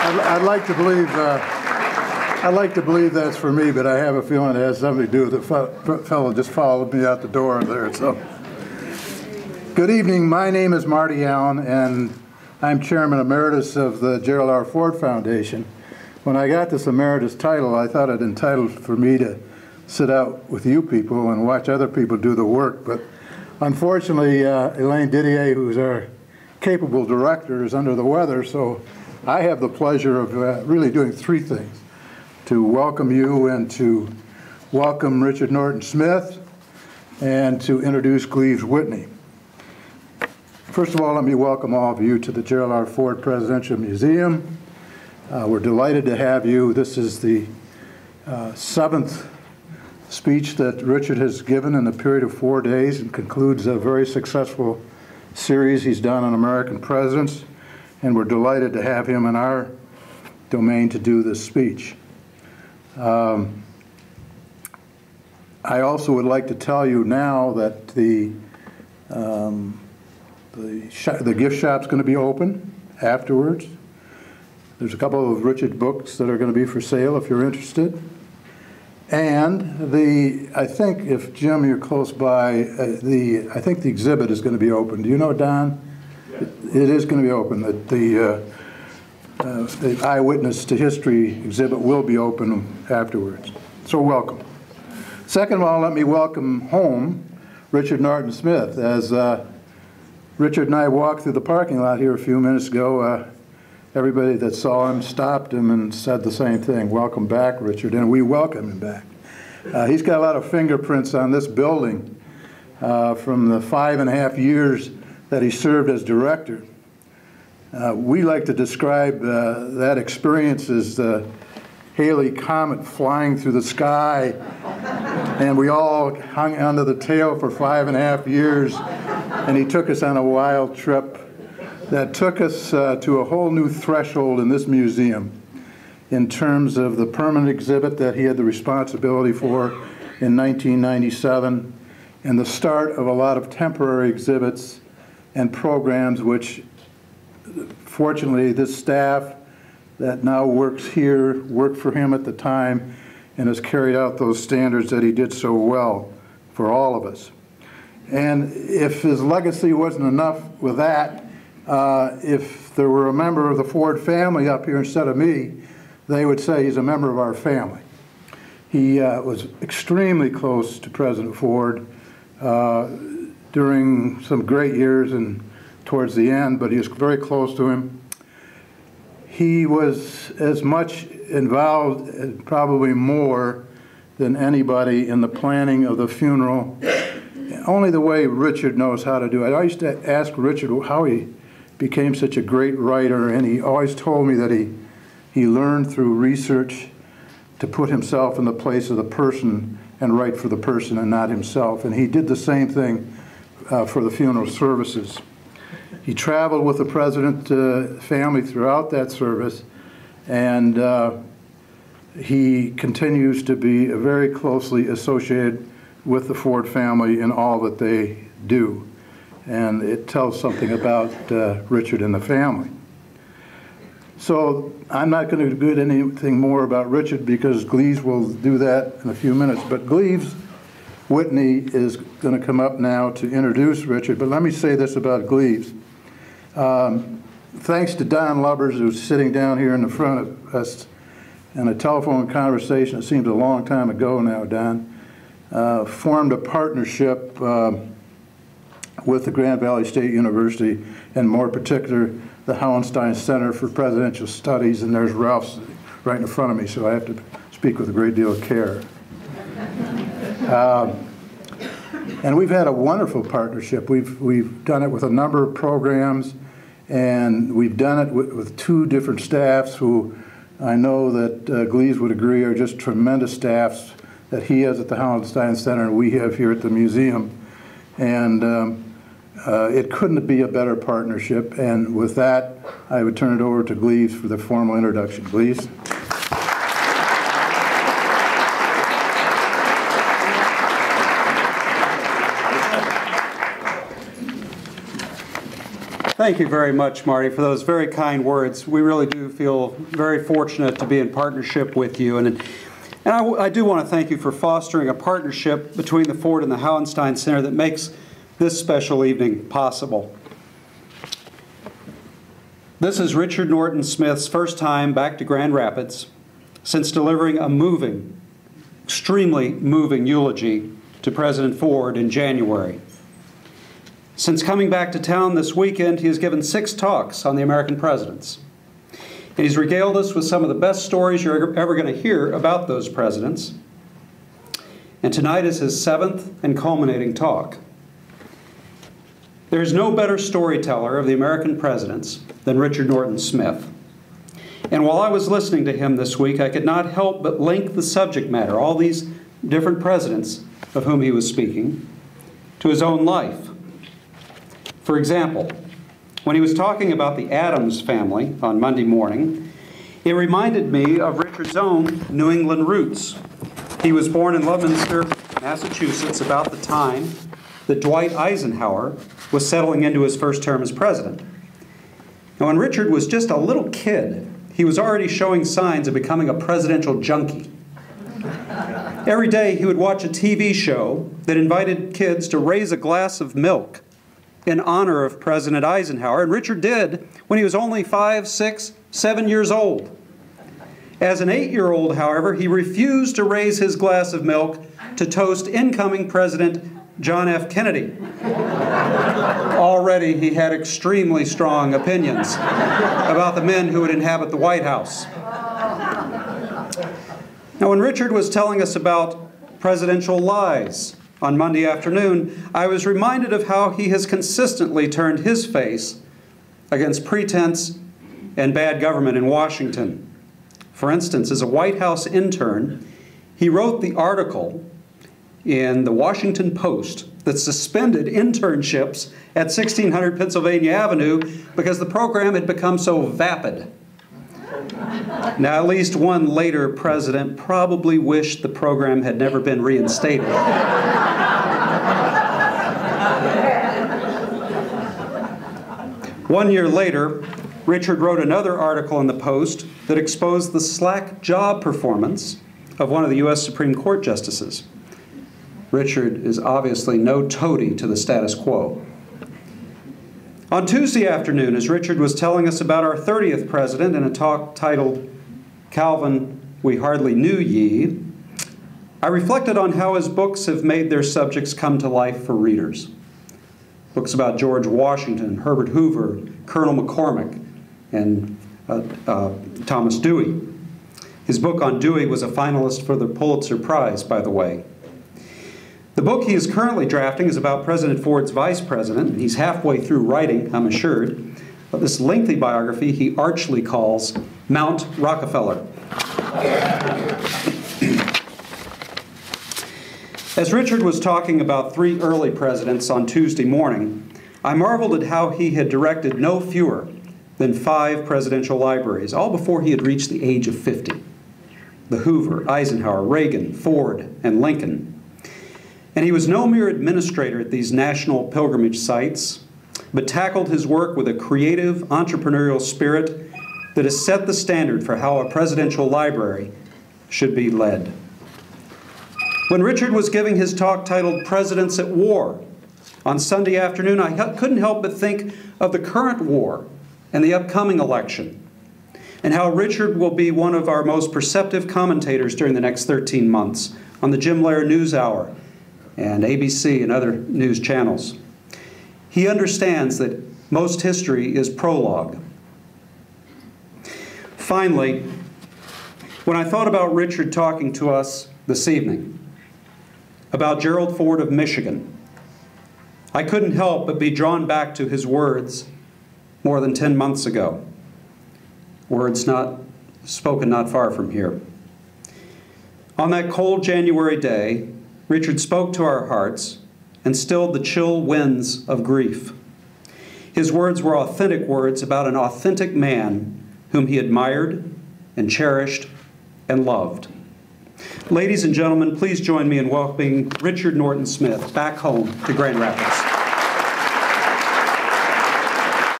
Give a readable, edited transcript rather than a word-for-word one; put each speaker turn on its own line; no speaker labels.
I'd like to believe that's for me, but I have a feeling it has something to do with the fellow just followed me out the door there. So, good evening. My name is Marty Allen, and I'm Chairman Emeritus of the Gerald R. Ford Foundation. When I got this emeritus title, I thought it entitled for me to sit out with you people and watch other people do the work. But unfortunately, Elaine Didier, who's our capable director, is under the weather, so I have the pleasure of really doing three things: to welcome you and to welcome Richard Norton Smith and to introduce Gleaves Whitney. First of all, let me welcome all of you to the Gerald R. Ford Presidential Museum. We're delighted to have you. This is the seventh speech that Richard has given in a period of 4 days and concludes a very successful series he's done on American presidents, and we're delighted to have him in our domain to do this speech. I also would like to tell you now that the gift shop's going to be open afterwards. There's a couple of Richard books that are going to be for sale if you're interested. And I think if Jim, you're close by, I think the exhibit is going to be open. Do you know, Don? Yeah. It is going to be open. The Eyewitness to History exhibit will be open afterwards. So welcome. Second of all, let me welcome home Richard Norton Smith. As Richard and I walked through the parking lot here a few minutes ago, everybody that saw him stopped him and said the same thing. Welcome back, Richard, and we welcome him back. He's got a lot of fingerprints on this building from the 5.5 years that he served as director. We like to describe that experience as the Halley Comet flying through the sky, and we all hung onto the tail for 5.5 years, and he took us on a wild trip that took us to a whole new threshold in this museum in terms of the permanent exhibit that he had the responsibility for in 1997 and the start of a lot of temporary exhibits and programs which fortunately this staff that now works here worked for him at the time and has carried out those standards that he did so well for all of us. And if his legacy wasn't enough with that, if there were a member of the Ford family up here instead of me, they would say he's a member of our family. He was extremely close to President Ford during some great years and towards the end, but he was very close to him. He was as much involved, probably more than anybody, in the planning of the funeral. Only the way Richard knows how to do it. I used to ask Richard how he became such a great writer, and he always told me that he learned through research to put himself in the place of the person and write for the person and not himself. And he did the same thing for the funeral services. He traveled with the president family throughout that service, and he continues to be very closely associated with the Ford family in all that they do. And it tells something about Richard and the family. So I'm not going to do anything more about Richard because Gleaves will do that in a few minutes. But Gleaves Whitney is going to come up now to introduce Richard. But let me say this about Gleaves. Thanks to Don Lubbers, who's sitting down here in the front of us, in a telephone conversation, it seems a long time ago now, Don, formed a partnership with the Grand Valley State University, and more particular, the Hauenstein Center for Presidential Studies, and there's Ralph right in front of me, so I have to speak with a great deal of care. And we've had a wonderful partnership. We've done it with a number of programs, and we've done it with two different staffs who I know that Gleaves would agree are just tremendous staffs that he has at the Hauenstein Center and we have here at the museum. And it couldn't be a better partnership. And with that, I would turn it over to Gleaves for the formal introduction. Gleaves.
Thank you very much, Marty, for those very kind words. We really do feel very fortunate to be in partnership with you. And I do want to thank you for fostering a partnership between the Ford and the Hauenstein Center that makes this special evening possible. This is Richard Norton Smith's first time back to Grand Rapids since delivering a moving, extremely moving eulogy to President Ford in January. Since coming back to town this weekend, he has given 6 talks on the American presidents. And he's regaled us with some of the best stories you're ever going to hear about those presidents. And tonight is his 7th and culminating talk. There is no better storyteller of the American presidents than Richard Norton Smith. And while I was listening to him this week, I could not help but link the subject matter, all these different presidents of whom he was speaking, to his own life. For example, when he was talking about the Adams family on Monday morning, it reminded me of Richard's own New England roots. He was born in Leominster, Massachusetts, about the time that Dwight Eisenhower was settling into his first term as president. Now, when Richard was just a little kid, he was already showing signs of becoming a presidential junkie. Every day he would watch a TV show that invited kids to raise a glass of milk in honor of President Eisenhower, and Richard did when he was only 5, 6, 7 years old. As an 8-year-old, however, he refused to raise his glass of milk to toast incoming President John F. Kennedy. Already he had extremely strong opinions about the men who would inhabit the White House. Now, when Richard was telling us about presidential lies on Monday afternoon, I was reminded of how he has consistently turned his face against pretense and bad government in Washington. For instance, as a White House intern, he wrote the article in the Washington Post that suspended internships at 1600 Pennsylvania Avenue because the program had become so vapid. Now, at least one later president probably wished the program had never been reinstated. One year later, Richard wrote another article in the Post that exposed the slack job performance of one of the U.S. Supreme Court justices. Richard is obviously no toady to the status quo. On Tuesday afternoon, as Richard was telling us about our 30th president in a talk titled, "Calvin, We Hardly Knew Ye," I reflected on how his books have made their subjects come to life for readers. Books about George Washington, Herbert Hoover, Colonel McCormick, and Thomas Dewey. His book on Dewey was a finalist for the Pulitzer Prize, by the way. The book he is currently drafting is about President Ford's vice president. He's halfway through writing, I'm assured. But this lengthy biography he archly calls Mount Rockefeller. As Richard was talking about 3 early presidents on Tuesday morning, I marveled at how he had directed no fewer than 5 presidential libraries, all before he had reached the age of 50. The Hoover, Eisenhower, Reagan, Ford, and Lincoln. And he was no mere administrator at these national pilgrimage sites, but tackled his work with a creative, entrepreneurial spirit that has set the standard for how a presidential library should be led. When Richard was giving his talk titled Presidents at War on Sunday afternoon, I couldn't help but think of the current war and the upcoming election, and how Richard will be one of our most perceptive commentators during the next 13 months on the Jim Lehrer News Hour and ABC and other news channels. He understands that most history is prologue. Finally, when I thought about Richard talking to us this evening, about Gerald Ford of Michigan, I couldn't help but be drawn back to his words more than 10 months ago. Words not spoken not far from here. On that cold January day, Richard spoke to our hearts and stilled the chill winds of grief. His words were authentic words about an authentic man whom he admired and cherished and loved. Ladies and gentlemen, please join me in welcoming Richard Norton Smith back home to Grand Rapids.